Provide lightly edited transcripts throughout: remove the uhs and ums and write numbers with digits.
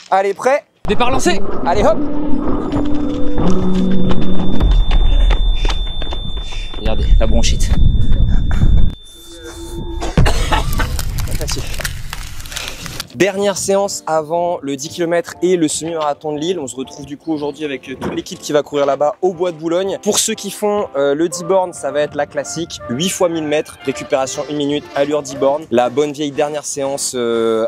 Allez, prêt? Départ lancé. Allez, hop. Regardez, la bronchite. Facile. Dernière séance avant le 10 km et le semi-marathon de Lille. On se retrouve du coup aujourd'hui avec toute l'équipe qui va courir là-bas au Bois de Boulogne. Pour ceux qui font le 10 bornes, ça va être la classique. 8 x 1000 mètres, récupération 1 minute, allure 10 bornes. La bonne vieille dernière séance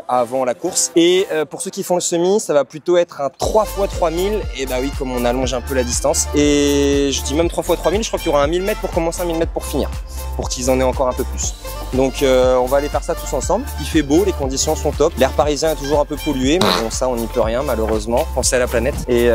avant la course. Et pour ceux qui font le semi, ça va plutôt être un 3 x 3000. Et bah oui, comme on allonge un peu la distance. Et je dis même 3 x 3000, je crois qu'il y aura un 1000 mètres pour commencer, un 1000 mètres pour finir. Pour qu'ils en aient encore un peu plus. Donc on va aller faire ça tous ensemble. Il fait beau, les conditions sont top. L'air parisien est toujours un peu pollué, mais bon, ça on n'y peut rien malheureusement. Pensez à la planète. Et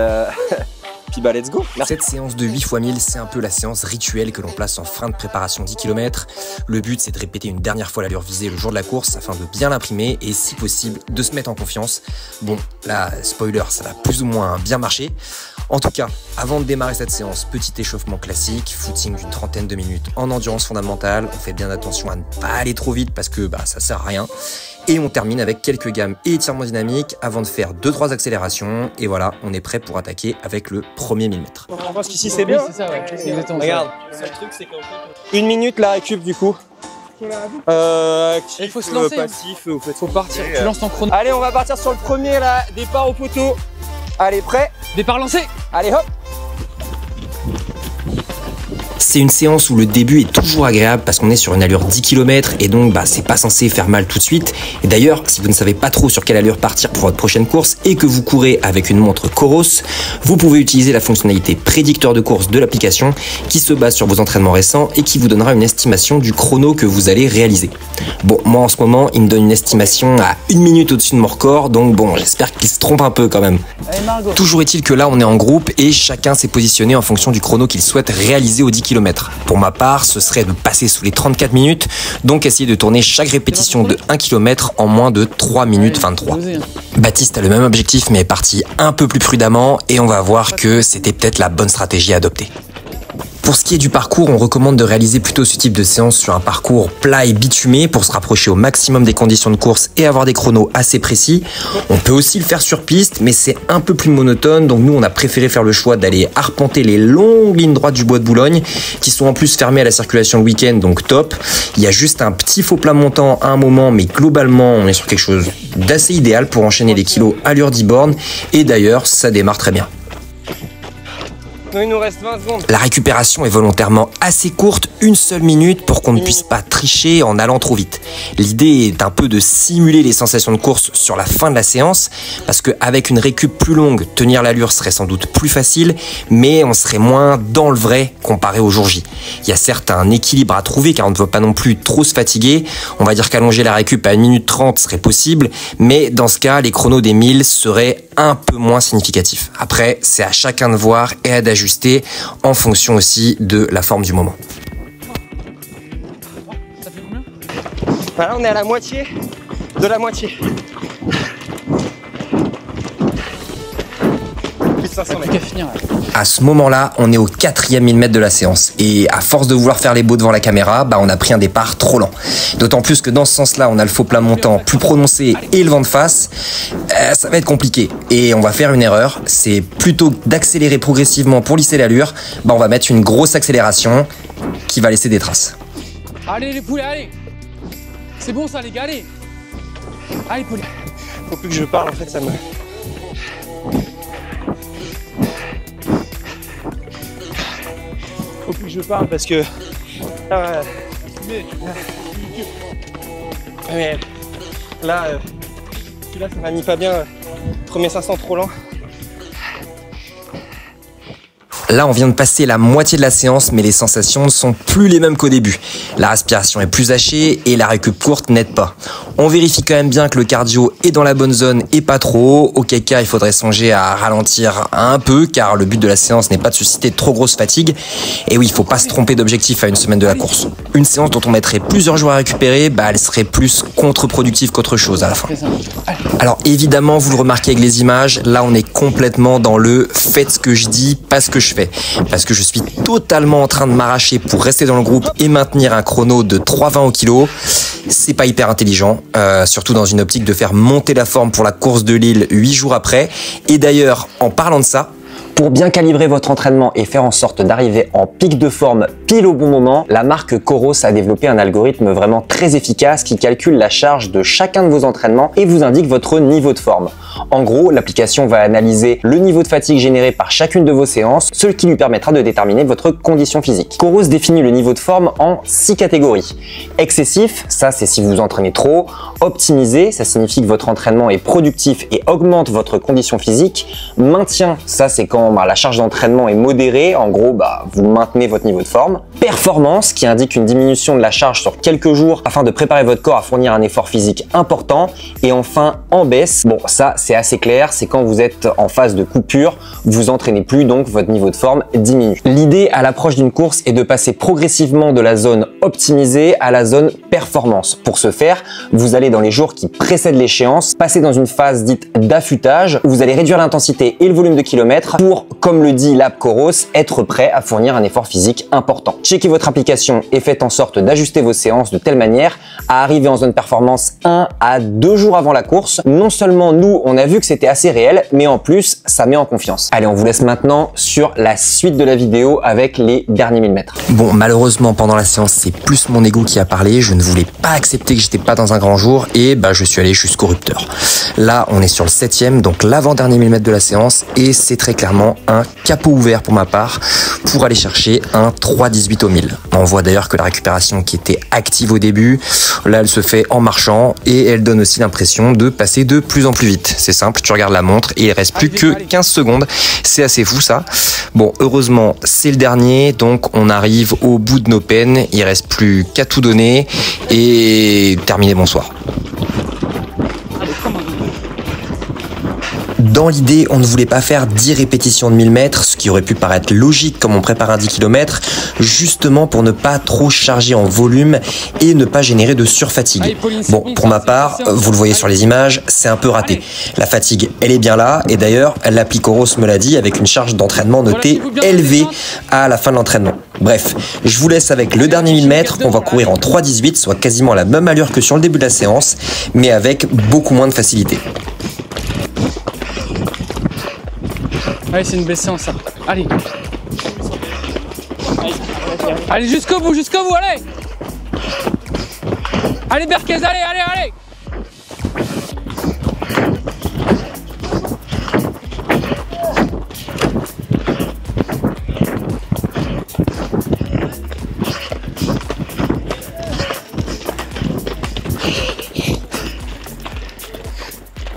puis bah let's go. Cette séance de 8 x 1000, c'est un peu la séance rituelle que l'on place en fin de préparation 10 km. Le but, c'est de répéter une dernière fois l'allure visée le jour de la course afin de bien l'imprimer et si possible de se mettre en confiance. Bon, là, spoiler, ça va plus ou moins bien marcher. En tout cas, avant de démarrer cette séance, petit échauffement classique, footing d'une trentaine de minutes en endurance fondamentale. On fait bien attention à ne pas aller trop vite parce que ça sert à rien. Et on termine avec quelques gammes et étirements dynamiques avant de faire 2-3 accélérations. Et voilà, on est prêt pour attaquer avec le premier 1000 mètres. Je pense qu'ici c'est bien. Oui, c'est ça, ouais. C'est exactement regarde. ça. Le truc, c'est qu'en fait, 1 minute la récup du coup. Actif, il faut se lancer. Passif, Faut partir. Tu lances ton chrono. Allez, on va partir sur le premier là, départ au poteau. Allez, prêt? Départ lancé. Allez, hop. C'est une séance où le début est toujours agréable parce qu'on est sur une allure 10 km et donc c'est pas censé faire mal tout de suite. Et d'ailleurs, si vous ne savez pas trop sur quelle allure partir pour votre prochaine course et que vous courez avec une montre Coros, vous pouvez utiliser la fonctionnalité prédicteur de course de l'application qui se base sur vos entraînements récents et qui vous donnera une estimation du chrono que vous allez réaliser. Bon, moi en ce moment, il me donne une estimation à 1 minute au-dessus de mon record, donc bon, j'espère qu'il se trompe un peu quand même. Allez, Toujours est-il que là, on est en groupe et chacun s'est positionné en fonction du chrono qu'il souhaite réaliser aux 10 km. Pour ma part, ce serait de passer sous les 34 minutes, donc essayer de tourner chaque répétition de 1 km en moins de 3 minutes 23. Baptiste a le même objectif mais est parti un peu plus prudemment et on va voir que c'était peut-être la bonne stratégie à adopter. Pour ce qui est du parcours, on recommande de réaliser plutôt ce type de séance sur un parcours plat et bitumé pour se rapprocher au maximum des conditions de course et avoir des chronos assez précis. On peut aussi le faire sur piste, mais c'est un peu plus monotone, donc nous on a préféré faire le choix d'aller arpenter les longues lignes droites du Bois de Boulogne, qui sont en plus fermées à la circulation le week-end, donc top. Il y a juste un petit faux plat montant à un moment, mais globalement on est sur quelque chose d'assez idéal pour enchaîner les kilos à l'heure 10 bornes, et d'ailleurs ça démarre très bien. Il nous reste 20 secondes. La récupération est volontairement assez courte, 1 seule minute pour qu'on ne puisse pas tricher en allant trop vite. L'idée est un peu de simuler les sensations de course sur la fin de la séance, parce qu'avec une récup plus longue, tenir l'allure serait sans doute plus facile, mais on serait moins dans le vrai comparé au jour J. Il y a certes un équilibre à trouver car on ne veut pas non plus trop se fatiguer. On va dire qu'allonger la récup à 1 minute 30 serait possible, mais dans ce cas, les chronos des 1000 seraient un peu moins significatifs. Après, c'est à chacun de voir et d'ajuster en fonction aussi de la forme du moment. Ça fait combien? Voilà, on est à la moitié de la moitié. Plus de 500 mètres. Qu'à finir là. À ce moment-là, on est au 4e 1000 mètres de la séance. Et à force de vouloir faire les beaux devant la caméra, on a pris un départ trop lent. D'autant plus que dans ce sens-là, on a le faux plat montant plus prononcé et le vent de face. Ça va être compliqué. Et on va faire une erreur. C'est plutôt d'accélérer progressivement pour lisser l'allure, on va mettre une grosse accélération qui va laisser des traces. Allez les poulets, allez. C'est bon ça les gars, allez. Allez poulets. Faut plus que je parle en fait, ça me... Faut plus que je parle parce que... mais là, ça m'a mis pas bien. Premier 500 trop lent. Là, on vient de passer la moitié de la séance, mais les sensations ne sont plus les mêmes qu'au début. La respiration est plus hachée et la récup courte n'aide pas. On vérifie quand même bien que le cardio est dans la bonne zone et pas trop. Auquel cas, il faudrait songer à ralentir un peu, car le but de la séance n'est pas de susciter trop grosse fatigue. Et oui, il faut pas se tromper d'objectif à une semaine de la course. Une séance dont on mettrait plusieurs jours à récupérer, elle serait plus contre-productive qu'autre chose à la fin. Alors évidemment, vous le remarquez avec les images, là on est complètement dans le « faites ce que je dis, pas ce que je fais ». fais, parce que je suis totalement en train de m'arracher pour rester dans le groupe et maintenir un chrono de 3,20 au kilo. C'est pas hyper intelligent, surtout dans une optique de faire monter la forme pour la course de Lille 8 jours après. Et d'ailleurs, en parlant de ça, pour bien calibrer votre entraînement et faire en sorte d'arriver en pic de forme pile au bon moment, la marque Coros a développé un algorithme vraiment très efficace qui calcule la charge de chacun de vos entraînements et vous indique votre niveau de forme. En gros, l'application va analyser le niveau de fatigue généré par chacune de vos séances, ce qui lui permettra de déterminer votre condition physique. Coros définit le niveau de forme en 6 catégories. Excessif, ça c'est si vous vous entraînez trop. Optimisé, ça signifie que votre entraînement est productif et augmente votre condition physique. Maintien, ça c'est quand la charge d'entraînement est modérée, en gros vous maintenez votre niveau de forme. Performance, qui indique une diminution de la charge sur quelques jours afin de préparer votre corps à fournir un effort physique important. Et enfin en baisse, bon ça c'est assez clair, c'est quand vous êtes en phase de coupure, vous entraînez plus, donc votre niveau de forme diminue. L'idée à l'approche d'une course est de passer progressivement de la zone optimisée à la zone performance. Pour ce faire, vous allez dans les jours qui précèdent l'échéance, passer dans une phase dite d'affûtage, où vous allez réduire l'intensité et le volume de kilomètres pour, comme le dit l'app Coros, être prêt à fournir un effort physique important. Checkez votre application et faites en sorte d'ajuster vos séances de telle manière à arriver en zone performance 1 à 2 jours avant la course. Non seulement nous, on a vu que c'était assez réel, mais en plus, ça met en confiance. Allez, on vous laisse maintenant sur la suite de la vidéo avec les derniers 1000 mètres. Bon, malheureusement, pendant la séance, c'est plus mon ego qui a parlé. Je ne voulais pas accepter que j'étais pas dans un grand jour et je suis allé jusqu'au rupteur. Là, on est sur le 7e, donc l'avant-dernier 1000 mètres de la séance et c'est très clairement un capot ouvert pour ma part pour aller chercher un 3,18 au 1000. On voit d'ailleurs que la récupération qui était active au début, là, elle se fait en marchant et elle donne aussi l'impression de passer de plus en plus vite. C'est simple, tu regardes la montre et il reste plus que 15 secondes. C'est assez fou ça. Bon, heureusement, c'est le dernier, donc on arrive au bout de nos peines. Il reste plus qu'à tout donner et terminer, bonsoir. Dans l'idée, on ne voulait pas faire 10 répétitions de 1000 mètres, ce qui aurait pu paraître logique comme on prépare un 10 km, justement pour ne pas trop charger en volume et ne pas générer de surfatigue. Bon, pour ma part, vous le voyez sur les images, c'est un peu raté. La fatigue, elle est bien là, et d'ailleurs, l'appli Coros me l'a dit avec une charge d'entraînement notée élevée à la fin de l'entraînement. Bref, je vous laisse avec le dernier 1000 mètres, on va courir en 3,18, soit quasiment à la même allure que sur le début de la séance, mais avec beaucoup moins de facilité. Allez, c'est une belle séance ça. Allez. Allez jusqu'au bout, allez. Allez Berkez, allez.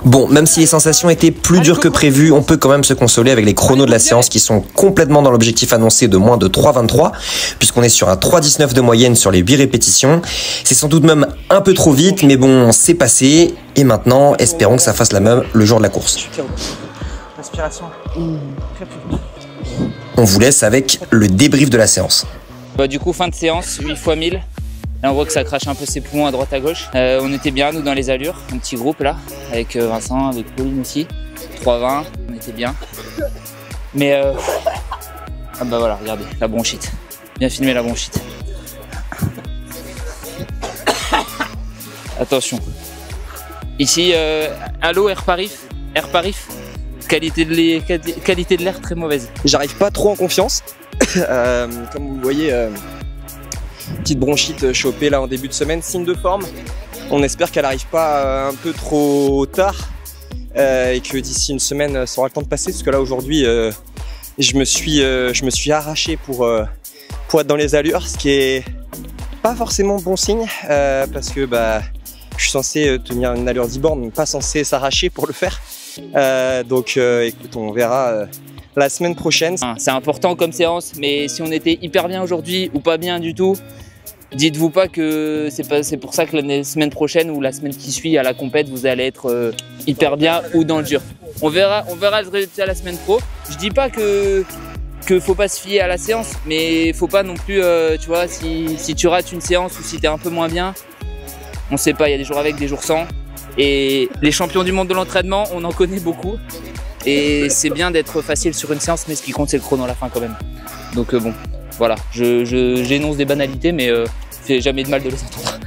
Bon, même si les sensations étaient plus dures que prévu, on peut quand même se consoler avec les chronos de la séance qui sont complètement dans l'objectif annoncé de moins de 3,23, puisqu'on est sur un 3,19 de moyenne sur les 8 répétitions. C'est sans doute même un peu trop vite, mais bon, c'est passé. Et maintenant, espérons que ça fasse la même le jour de la course. Respiration. On vous laisse avec le débrief de la séance. Du coup, fin de séance, 8 x 1000. Là, on voit que ça crache un peu ses poumons à droite à gauche. On était bien, nous, dans les allures. Un petit groupe là, avec Vincent, avec Pauline aussi. 3,20, on était bien. Mais ah bah voilà, regardez, la bronchite. Bien filmé la bronchite. Attention. Ici, allô, Air Paris. Qualité de l'air très mauvaise. J'arrive pas trop en confiance. Comme vous voyez, petite bronchite chopée là en début de semaine, signe de forme. On espère qu'elle n'arrive pas un peu trop tard et que d'ici une semaine ça aura le temps de passer, parce que là aujourd'hui je me suis arraché pour être dans les allures, ce qui est pas forcément bon signe parce que je suis censé tenir une allure d'e-born, mais pas censé s'arracher pour le faire. Donc écoute, on verra la semaine prochaine. C'est important comme séance, mais si on était hyper bien aujourd'hui ou pas bien du tout, dites-vous pas que c'est pour ça que la semaine prochaine ou la semaine qui suit à la compète, vous allez être hyper bien ou dans le dur. On verra le résultat la semaine pro. Je dis pas que faut pas se fier à la séance, mais faut pas non plus, tu vois, si tu rates une séance ou si t'es un peu moins bien, on sait pas, il y a des jours avec, des jours sans. Et les champions du monde de l'entraînement, on en connaît beaucoup. Et c'est bien d'être facile sur une séance, mais ce qui compte, c'est le chrono à la fin quand même. Donc bon, voilà, j'énonce des banalités, mais fait jamais de mal de les entendre.